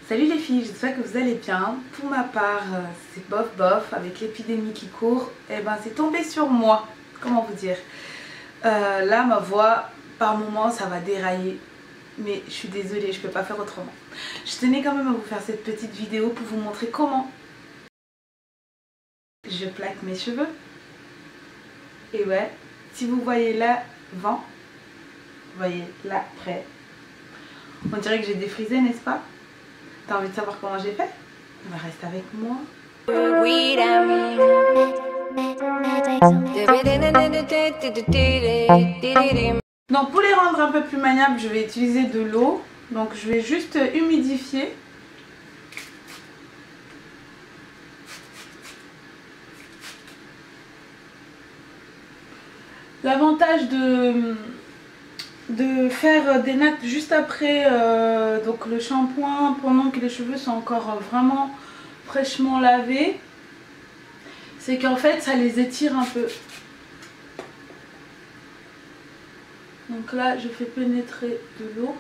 Salut les filles, j'espère que vous allez bien. Pour ma part, c'est bof bof, avec l'épidémie qui court, et ben c'est tombé sur moi. Comment vous dire, là ma voix, par moments ça va dérailler. Mais je suis désolée, je peux pas faire autrement. Je tenais quand même à vous faire cette petite vidéo pour vous montrer comment je plaque mes cheveux. Et ouais, si vous voyez l'avant, vous voyez l'après, on dirait que j'ai défrisé, n'est-ce pas? T'as envie de savoir comment j'ai fait? Bah reste avec moi. Donc pour les rendre un peu plus maniables, je vais utiliser de l'eau. Donc je vais juste humidifier. L'avantage de faire des nattes juste après donc le shampoing, pendant que les cheveux sont encore vraiment fraîchement lavés, c'est qu'en fait ça les étire un peu. Donc là je fais pénétrer de l'eau.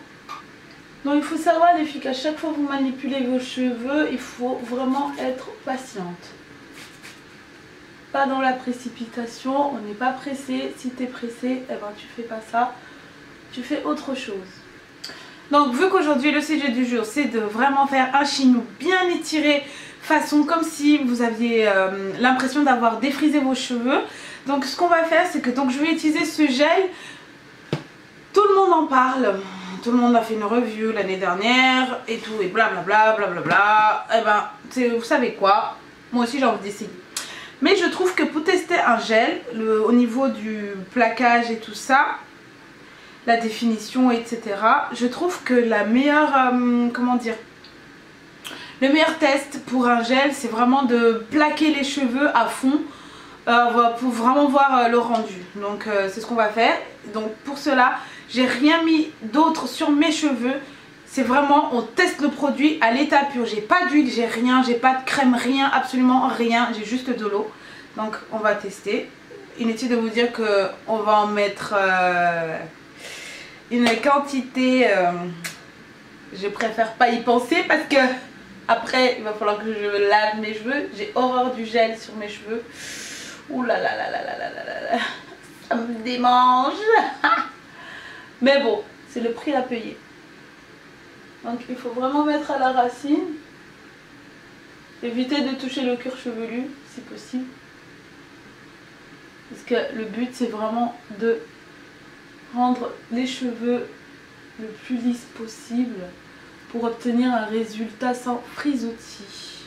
Donc il faut savoir les filles qu'à chaque fois que vous manipulez vos cheveux, il faut vraiment être patiente. Pas dans la précipitation, on n'est pas pressé. Si tu es pressé, eh ben tu fais pas ça, tu fais autre chose. Donc vu qu'aujourd'hui le sujet du jour c'est de vraiment faire un chignon bien étiré, façon comme si vous aviez l'impression d'avoir défrisé vos cheveux. Donc ce qu'on va faire, c'est que je vais utiliser ce gel. Tout le monde en parle, tout le monde a fait une review l'année dernière et tout, et blablabla, blablabla. Et ben vous savez quoi, moi aussi j'ai envie d'essayer. Mais je trouve que pour tester un gel, au niveau du plaquage et tout ça, la définition, etc., je trouve que la meilleure, comment dire, le meilleur test pour un gel, c'est vraiment de plaquer les cheveux à fond pour vraiment voir le rendu. Donc c'est ce qu'on va faire. Donc pour cela, j'ai rien mis d'autre sur mes cheveux. C'est vraiment, on teste le produit à l'état pur. J'ai pas d'huile, j'ai rien, j'ai pas de crème, rien, absolument rien. J'ai juste de l'eau. Donc on va tester. Inutile de vous dire qu'on va en mettre une quantité. Je préfère pas y penser parce que après il va falloir que je lave mes cheveux. J'ai horreur du gel sur mes cheveux. Ouh là là là là là là là là. Ça me démange. Mais bon, c'est le prix à payer. Donc il faut vraiment mettre à la racine. Éviter de toucher le cuir chevelu si possible. Parce que le but c'est vraiment de rendre les cheveux le plus lisse possible pour obtenir un résultat sans frisottis.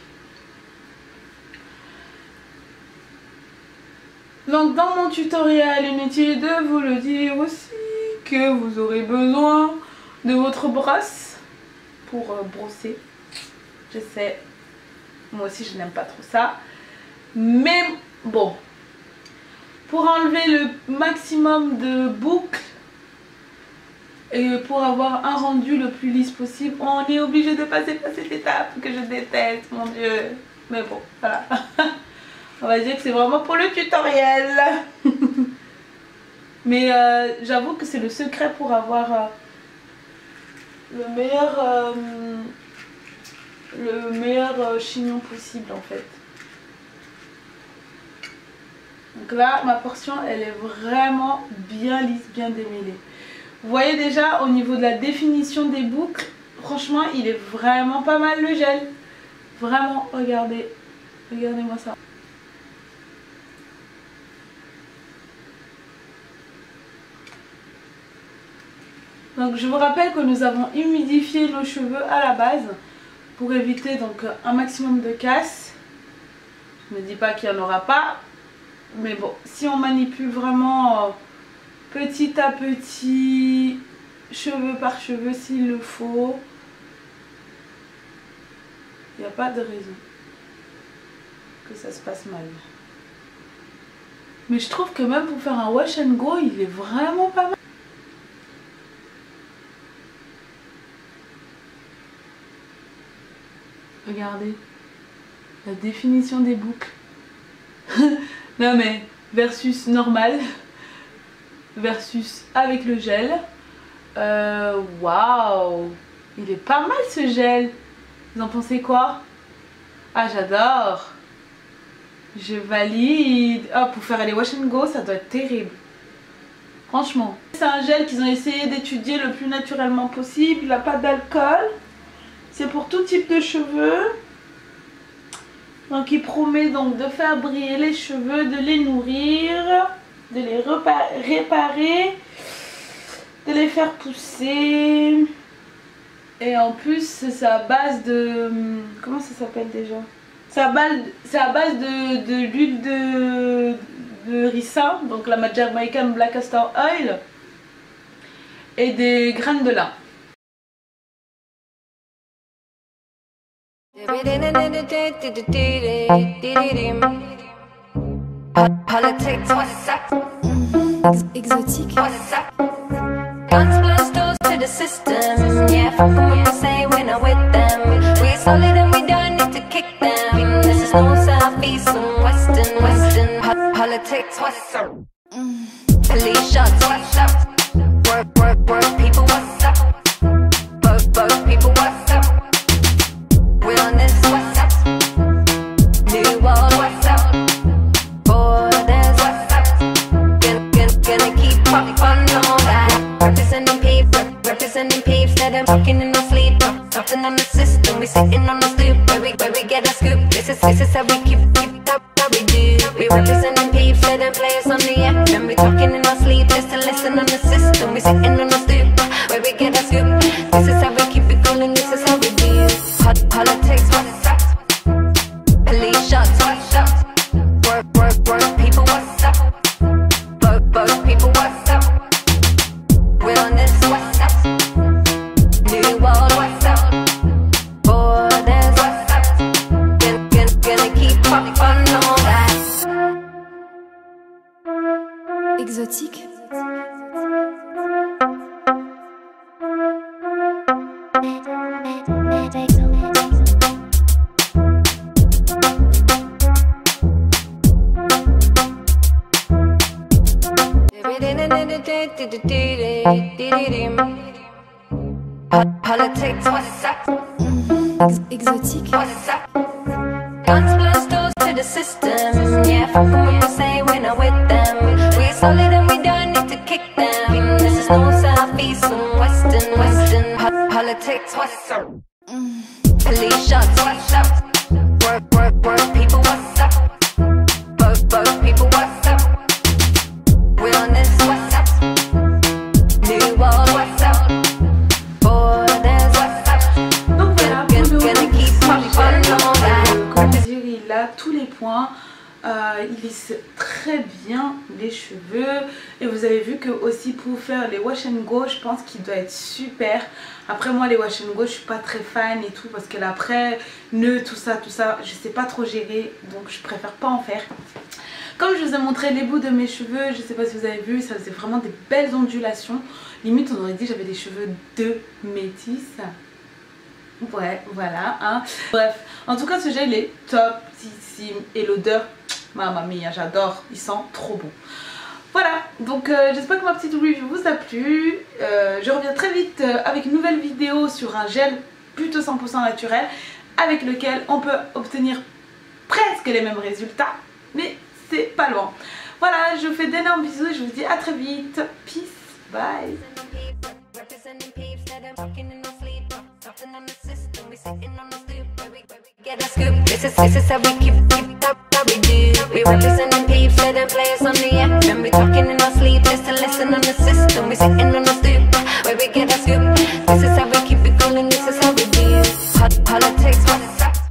Donc dans mon tutoriel, inutile de vous le dire aussi que vous aurez besoin de votre brosse pour brosser. Je sais, moi aussi je n'aime pas trop ça, mais bon, pour enlever le maximum de boucles et pour avoir un rendu le plus lisse possible, on est obligé de passer par cette étape que je déteste, mon dieu. Mais bon, voilà. On va dire que c'est vraiment pour le tutoriel. Mais j'avoue que c'est le secret pour avoir le meilleur chignon possible en fait. Donc là ma portion elle est vraiment bien lisse, bien démêlée. Vous voyez déjà au niveau de la définition des boucles, franchement il est vraiment pas mal le gel. Vraiment, regardez, regardez-moi ça. Donc je vous rappelle que nous avons humidifié nos cheveux à la base pour éviter donc un maximum de casse. Je ne dis pas qu'il n'y en aura pas, mais bon, si on manipule vraiment petit à petit, cheveu par cheveu s'il le faut, il n'y a pas de raison que ça se passe mal. Mais je trouve que même pour faire un wash and go, il est vraiment pas mal. Regardez la définition des boucles. Non mais versus normal versus avec le gel. Waouh, il est pas mal ce gel. Vous en pensez quoi? Ah, j'adore. Je valide. Oh, pour faire les wash and go, ça doit être terrible. Franchement. C'est un gel qu'ils ont essayé d'étudier le plus naturellement possible. Il n'a pas d'alcool. C'est pour tout type de cheveux. Donc il promet donc de faire briller les cheveux, de les nourrir, de les réparer, de les faire pousser. Et en plus c'est à base de... Comment ça s'appelle déjà? C'est à base de l'huile de ricin, donc la Jamaican Black Castor Oil, et des graines de lin. Politics, what's up? Exotique. What's up? Guns, blasters to the system. Yeah, fuck them when they say we're not with them. We solid and we don't need to kick them. This is no south, east and western. Politics, what's up? Police shots, what's up? Work, people, what's up? Both people, what's up? We're on this, what's up? New world, what's up? Borders, what's up? Gonna keep popping all that. Representing peeps, that I'm talking in our sleep. Nothing on the system, we sitting on the stoop. Where we get a scoop. This is how we keep up, how we do. We representing peeps, that them players on the app. And we talking in our sleep, just to listen on the system. We sitting on the stoop, where we get a scoop. This is how we keep it going, this is how we do. Politics, what's up? Police shots, what's up? Work, people, what's up? Both people, what's up? We're on this, what's up? New world, what's up? Borders, what's up? Gonna keep popping all that. Exotique. Politics, what's up? Exotique. What's up? Guns, blasters to the system. Yeah, fuck them when they say we're not with them. We're solid and we don't need to kick them. This is no south, east and western. Politics, what's up? Police shots, what's up? Work, people, what's up? Both people, what's up? We're on this, what's up? New world, what's up? Borders, what's up? Donc voilà, gonna keep popping all that. Comment dire, il a tous les points. Il lisse très bien les cheveux. Et vous avez vu que aussi pour faire les wash and go, je pense qu'il doit être super. Après moi les wash and go je suis pas très fan et tout, parce que l'après nœud tout ça je sais pas trop gérer, donc je préfère pas en faire. Comme je vous ai montré les bouts de mes cheveux, je sais pas si vous avez vu, ça faisait vraiment des belles ondulations. Limite on aurait dit que j'avais des cheveux de métisse. Ouais, voilà, hein. Bref, en tout cas ce gel est topissime et l'odeur, mamma mia, j'adore, il sent trop bon. Voilà, donc j'espère que ma petite review vous a plu. Je reviens très vite avec une nouvelle vidéo sur un gel plutôt 100% naturel avec lequel on peut obtenir presque les mêmes résultats, mais c'est pas loin. Voilà, je vous fais d'énormes bisous et je vous dis à très vite. Peace, bye. Get a scoop. This is how we keep up, how we do. We representing peeps, let them play us on the app. And we talking in